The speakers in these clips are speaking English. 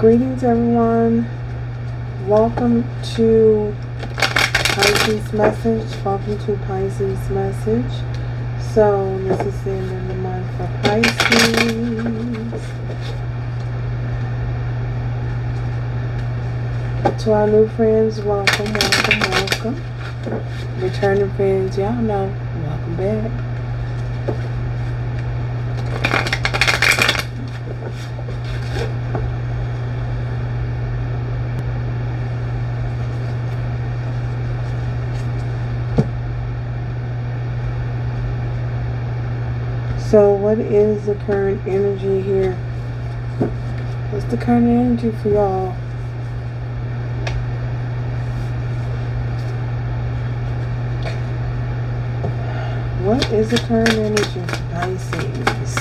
Greetings, everyone. Welcome to Pisces message. Welcome to Pisces message. So this is the end of the month for Pisces. To our new friends, welcome, welcome, welcome. Returning friends, y'all know, welcome back. So what is the current energy here? What's the current energy for y'all? What is the current energy for Pisces?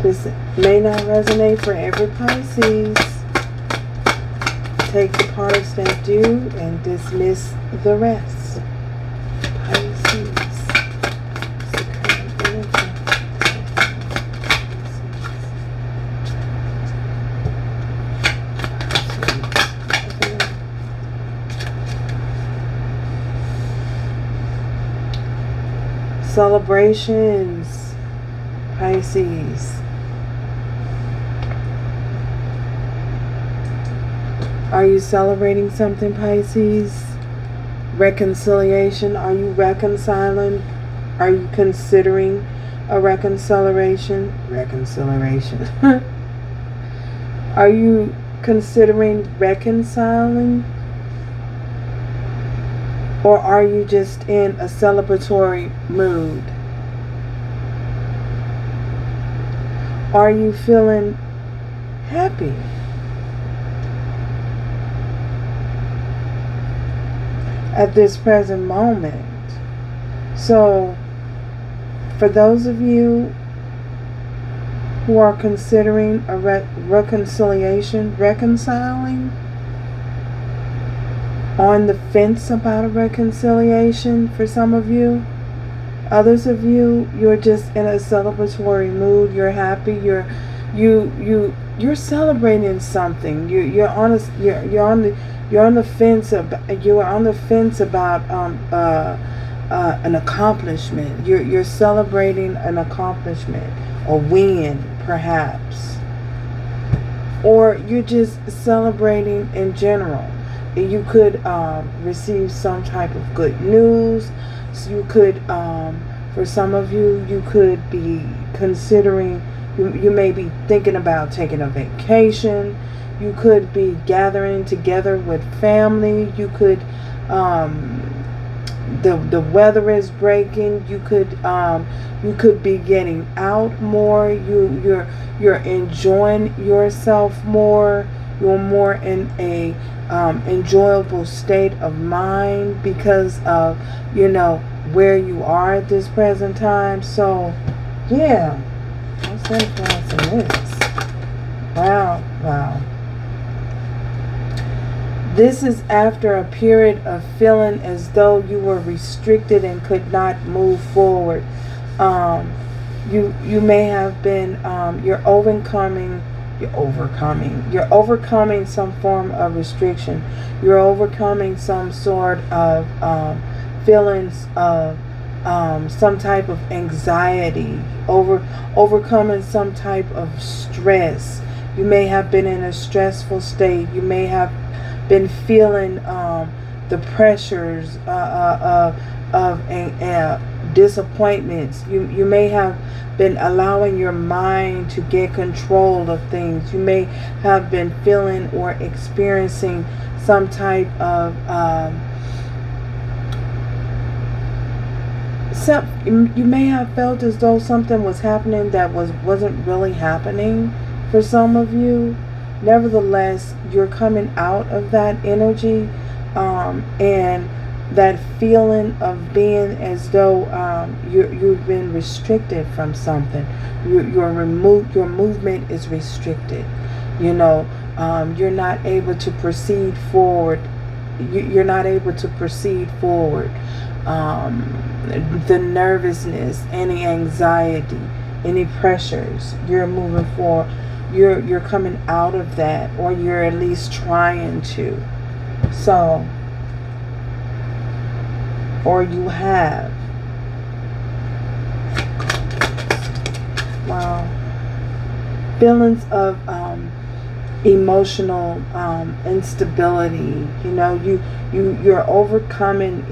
This may not resonate for every Pisces. Take the parts that do and dismiss the rest. Pisces. Celebrations, Pisces. Are you celebrating something, Pisces? Reconciliation. Are you reconciling? Are you considering a reconciliation? Are you considering reconciling? Or are you just in a celebratory mood? Are you feeling happy? At this present moment. So, for those of you who are considering a reconciliation, reconciling, on the fence about a reconciliation for some of you. Others of you, you're just in a celebratory mood. You're happy. You're celebrating something. You're on the fence about an accomplishment. You're celebrating an accomplishment, a win, perhaps, or you're just celebrating in general. You could receive some type of good news. So you could, for some of you, you could be considering, you may be thinking about taking a vacation. You could be gathering together with family. You could, the weather is breaking. You could be getting out more. You're enjoying yourself more. You're more in a enjoyable state of mind because of, where you are at this present time. So, yeah. What's the influence in this? Wow. This is after a period of feeling as though you were restricted and could not move forward. You may have been, you're overcoming some form of restriction. You're overcoming some sort of feelings of some type of anxiety, overcoming some type of stress. You may have been in a stressful state. You may have been feeling the pressures of disappointments. You may have been allowing your mind to get control of things. You may have been feeling or experiencing some type of you may have felt as though something was happening that wasn't really happening for some of you. Nevertheless, you're coming out of that energy and that feeling of being as though you've been restricted from something. Your movement is restricted. You're not able to proceed forward. You're not able to proceed forward. The nervousness and the anxiety any pressures. You're moving forward. You're coming out of that, or you're at least trying to. So, or you have. Wow. Feelings of emotional instability. You're overcoming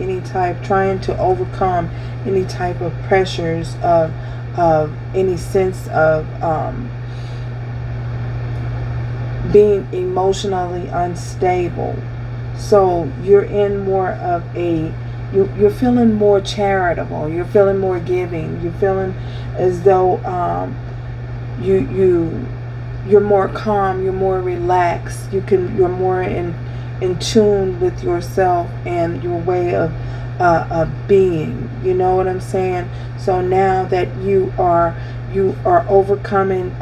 trying to overcome any type of pressures of any sense of being emotionally unstable. So you're in more of you're feeling more charitable. You're feeling more giving. You're feeling as though you're more calm. You're more relaxed. You're more in tune with yourself and your way of being. You know what I'm saying? So now that you are overcoming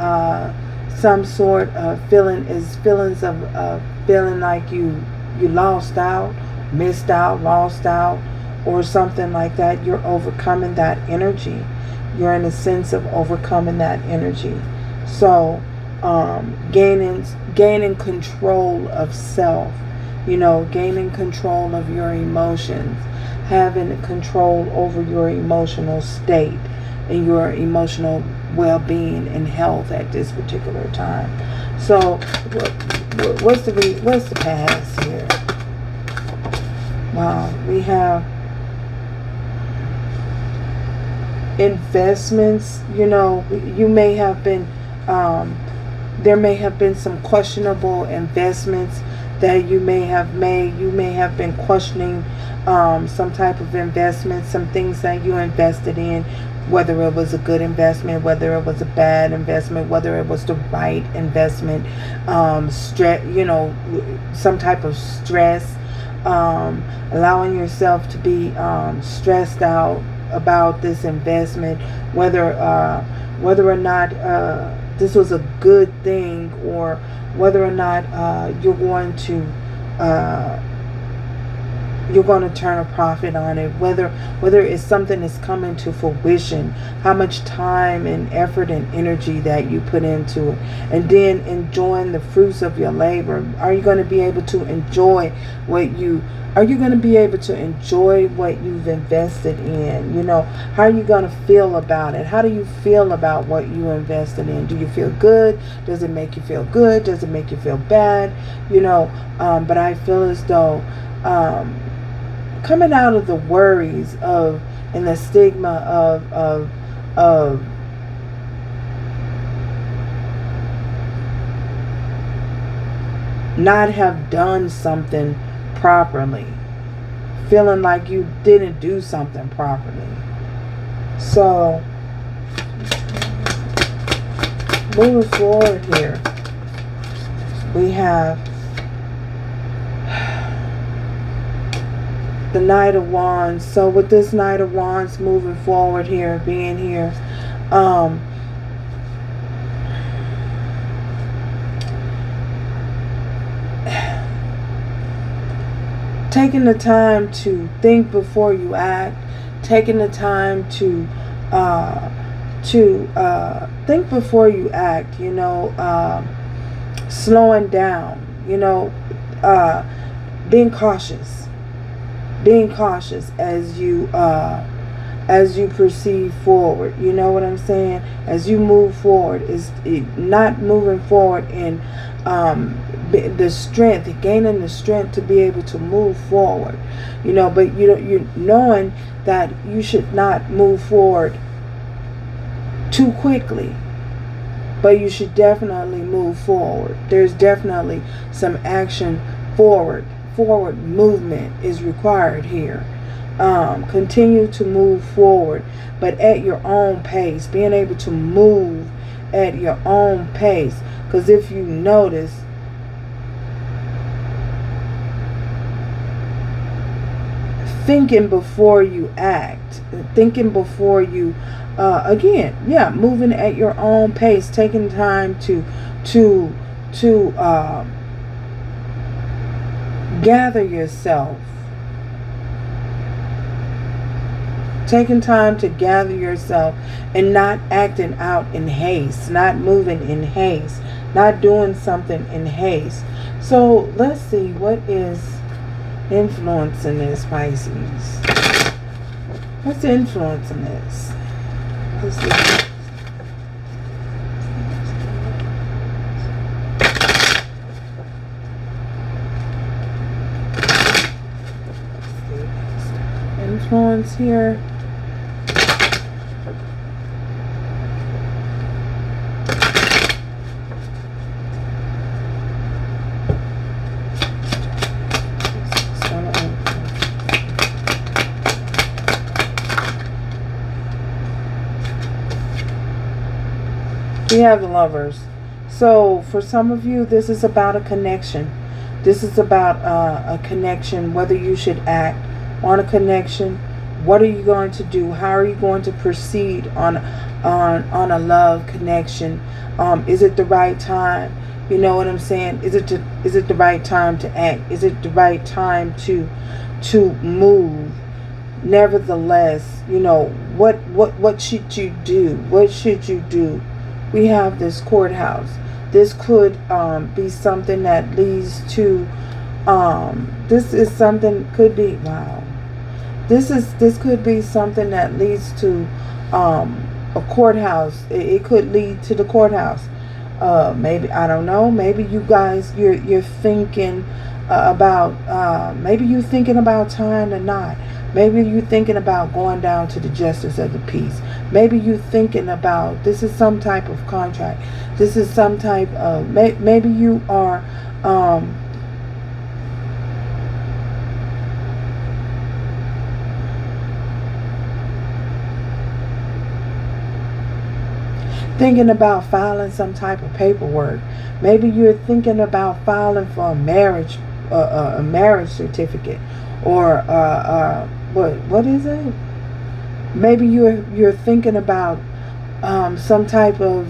some sort of feelings of feeling like you lost out, missed out, lost out, or something like that. You're overcoming that energy. You're in a sense of overcoming that energy. So gaining control of self, gaining control of your emotions, having control over your emotional state and your emotional well-being and health at this particular time. So what's the past here? Wow, we have investments. You may have been there may have been some questionable investments that you may have made. You may have been questioning some type of investment, some things that you invested in, whether it was a good investment, whether it was a bad investment, whether it was the right investment, some type of stress, allowing yourself to be stressed out about this investment, whether or not this was a good thing, or whether or not you're going to turn a profit on it, whether it's something that's coming to fruition, how much time and effort and energy that you put into it, and then enjoying the fruits of your labor. Are you going to be able to enjoy what you've invested in? How are you going to feel about it? How do you feel about what you invested in? Do you feel good? Does it make you feel good? Does it make you feel bad? But I feel as though coming out of the worries and the stigma of not have done something properly, feeling like you didn't do something properly. So moving forward here, we have the Knight of Wands. So with this Knight of Wands moving forward here, being here, taking the time to think before you act, taking the time to think before you act, slowing down, being cautious as you proceed forward. You know what I'm saying? As you move forward, is not moving forward in the strength, gaining the strength to be able to move forward, but you're knowing that you should not move forward too quickly, but you should definitely move forward. There's definitely some action forward movement is required here. Continue to move forward, but at your own pace, being able to move at your own pace. Because if you notice, thinking before you act, thinking before you moving at your own pace, taking time to gather yourself, Taking time to gather yourself and not acting out in haste, not moving in haste, not doing something in haste. So let's see, what is influencing this, Pisces? What's influencing this? Let's see. Influence here. We have the Lovers. So for some of you, this is about a connection. This is about a connection, whether you should act on a connection. What are you going to do? How are you going to proceed on a love connection? Is it the right time? You know what I'm saying? Is it the right time to act? Is it the right time to move? Nevertheless, you know, what should you do? What should you do? We have this courthouse. This could be something that leads to this is something, could be, wow, this could be something that leads to a courthouse. It could lead to the courthouse. Maybe, I don't know, maybe you guys, you're thinking about maybe you're thinking about tying a knot. Maybe you're thinking about going down to the justice of the peace. Maybe you're thinking about, this is some type of contract. This is some type of, maybe you are thinking about filing some type of paperwork. Maybe you're thinking about filing for a marriage certificate, or what is it? Maybe you're thinking about some type of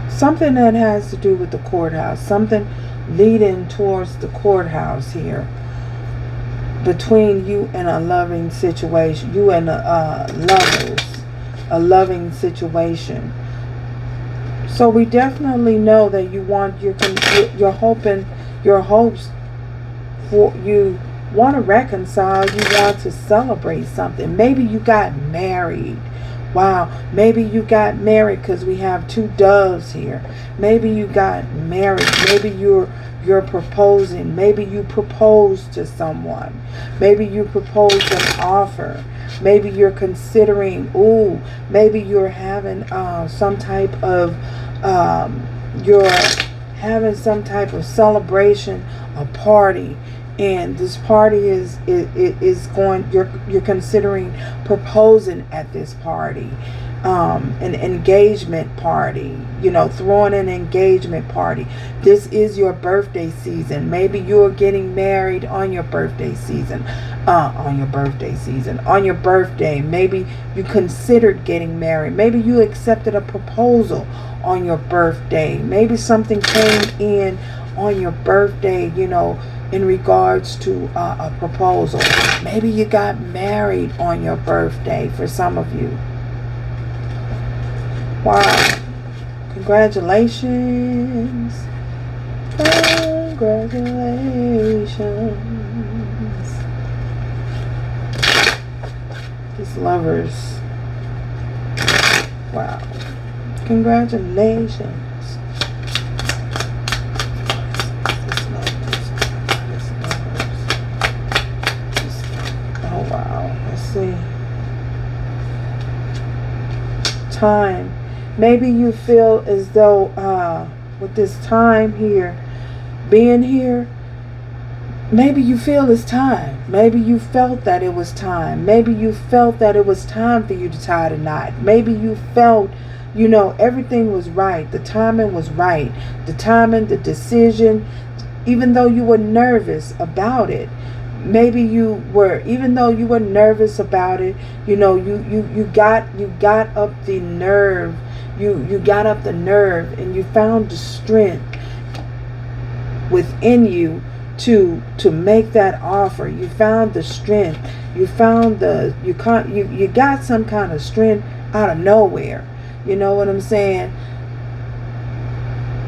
something that has to do with the courthouse, something leading towards the courthouse here, between you and a loving situation, you and lovers, a loving situation. So we definitely know that you want, you're hoping, your hopes for, you want to reconcile, you want to celebrate something. Maybe you got married. Wow, maybe you got married, because we have two doves here. Maybe you got married. Maybe you're proposing. Maybe you proposed to someone. Maybe you proposed an offer. Maybe you're considering, maybe you're having some type of you're having some type of celebration, a party, and this party is going, you're considering proposing at this party, an engagement party, you know, throwing an engagement party. This is your birthday season. Maybe you're getting married on your birthday season, on your birthday. Maybe you considered getting married. Maybe you accepted a proposal on your birthday. Maybe something came in on your birthday, you know, in regards to a proposal. Maybe you got married on your birthday for some of you. Wow. Congratulations. Congratulations. These lovers. Wow. Congratulations. Oh wow. Let's see. Time. Maybe you feel as though with this time here, being here, maybe you feel it's time. Maybe you felt that it was time. Maybe you felt that it was time for you to tie the knot. Maybe you felt, you know, everything was right. The timing was right. The timing, the decision, even though you were nervous about it. Maybe you were, even though you were nervous about it, you know, you got up the nerve. You got up the nerve, and you found the strength within you to make that offer. You found the strength. You found you got some kind of strength out of nowhere. You know what I'm saying?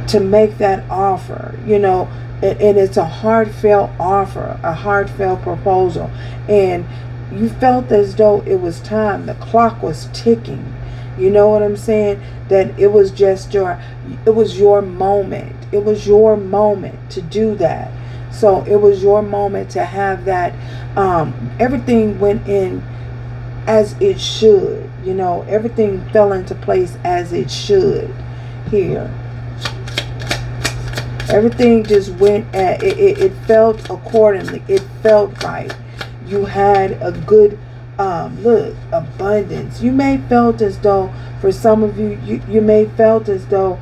To make that offer, and it's a heartfelt offer, a heartfelt proposal, and you felt as though it was time. The clock was ticking. You know what I'm saying? That it was your moment. It was your moment to do that. So it was your moment to have that. Everything went in as it should. Everything fell into place as it should here. Everything just went it felt accordingly. It felt right. You had a good abundance. You may felt as though, for some of you, you may felt as though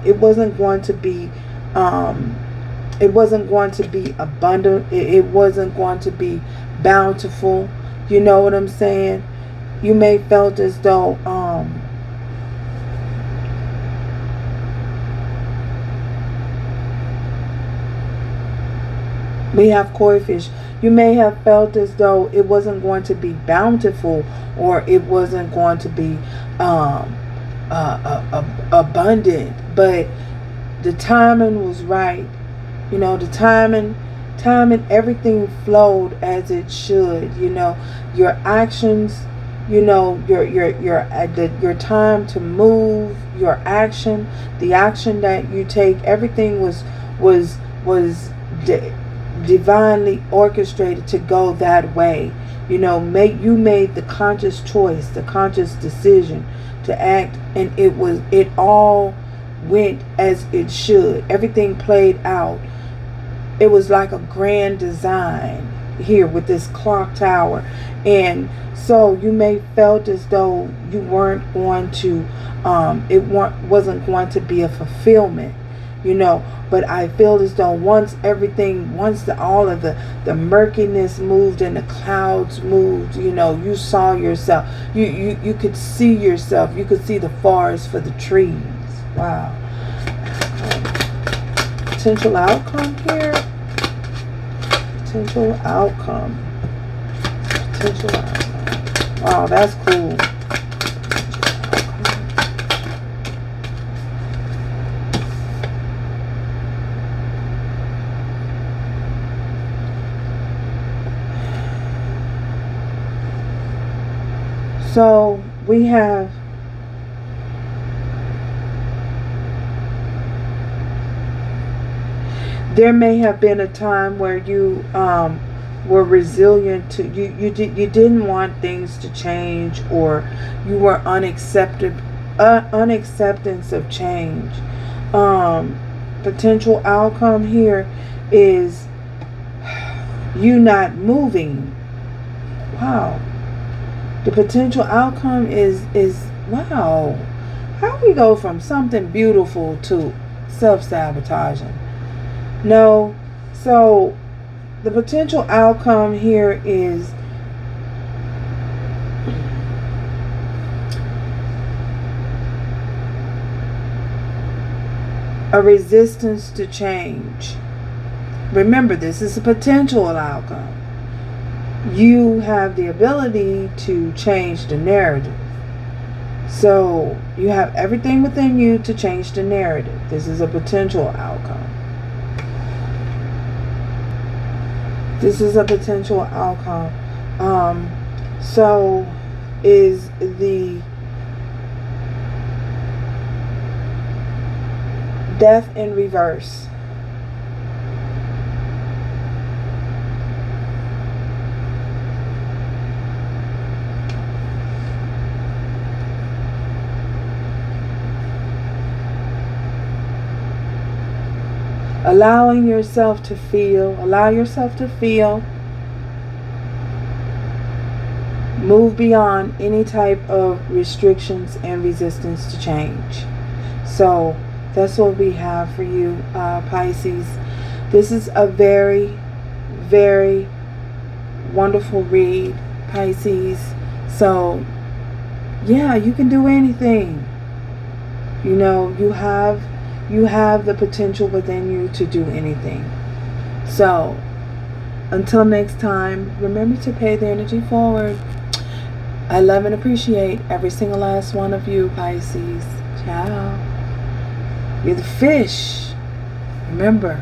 it wasn't going to be abundant. It wasn't going to be bountiful. You know what I'm saying? You may felt as though we have koi fish. You may have felt as though it wasn't going to be bountiful, or it wasn't going to be abundant, but the timing was right. The timing, everything flowed as it should. Your actions, your time to move, your action, the action that you take, everything was divinely orchestrated to go that way. You made the conscious choice, the conscious decision to act, and it all went as it should. Everything played out. It was like a grand design here with this clock tower. And so you may felt as though you weren't going to wasn't going to be a fulfillment, but I feel as though once all of the murkiness moved and the clouds moved, you saw yourself. You could see yourself. You could see the forest for the trees. Wow. Potential outcome here. Potential outcome. Wow, that's cool. So we have there may have been a time where you were resilient to you didn't want things to change, or you were unacceptance of change. Potential outcome here is you not moving. Wow. The potential outcome is wow. How we go from something beautiful to self-sabotaging? No. So the potential outcome here is a resistance to change. Remember, this is a potential outcome. You have the ability to change the narrative. So you have everything within you to change the narrative. This is a potential outcome. This is a potential outcome. So is the death in reverse. Allow yourself to feel. Move beyond any type of restrictions and resistance to change. So that's what we have for you, Pisces. This is a very, very wonderful read, Pisces. So yeah, you can do anything. You have you have the potential within you to do anything. So, until next time, remember to pay the energy forward. I love and appreciate every single last one of you, Pisces. Ciao. You're the fish. Remember,